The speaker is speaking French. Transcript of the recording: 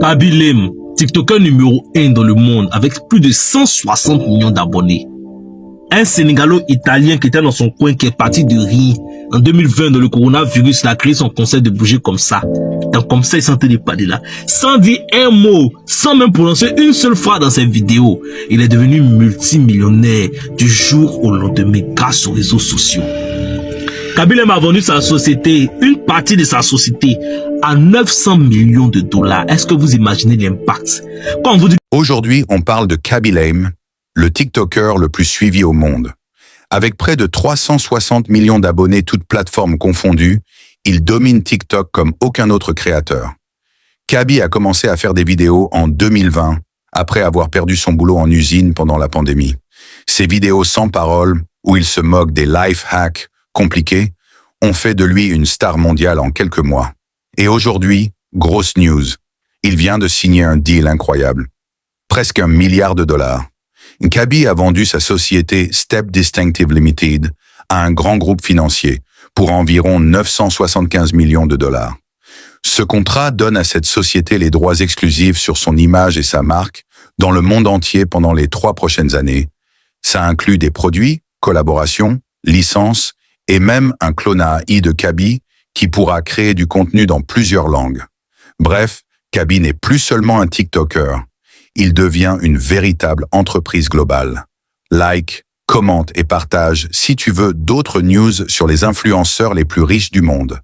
Kaby Lame, TikToker numéro 1 dans le monde avec plus de 160 millions d'abonnés. Un Sénégalo-Italien qui était dans son coin, qui est parti de rien. En 2020, dans le coronavirus, il a créé son concept de bouger comme ça. Donc comme ça, il sentait les pas de là. Sans dire un mot, sans même prononcer une seule phrase dans ses vidéos. Il est devenu multimillionnaire du jour au lendemain grâce aux réseaux sociaux. Kaby Lame a vendu sa société, une partie de sa société, à 900 millions de dollars. Est-ce que vous imaginez l'impact? Quand on vous dit... Aujourd'hui, on parle de Kaby Lame, le TikToker le plus suivi au monde. Avec près de 360 millions d'abonnés toutes plateformes confondues, il domine TikTok comme aucun autre créateur. Kaby a commencé à faire des vidéos en 2020, après avoir perdu son boulot en usine pendant la pandémie. Ses vidéos sans parole, où il se moque des life hacks compliqués, ont fait de lui une star mondiale en quelques mois. Et aujourd'hui, grosse news, il vient de signer un deal incroyable. Presque $1 milliard. Kaby a vendu sa société Step Distinctive Limited à un grand groupe financier pour environ 975 millions de dollars. Ce contrat donne à cette société les droits exclusifs sur son image et sa marque dans le monde entier pendant les 3 prochaines années. Ça inclut des produits, collaborations, licences et même un clone AI de Kaby qui pourra créer du contenu dans plusieurs langues. Bref, Kaby n'est plus seulement un TikToker. Il devient une véritable entreprise globale. Like, commente et partage si tu veux d'autres news sur les influenceurs les plus riches du monde.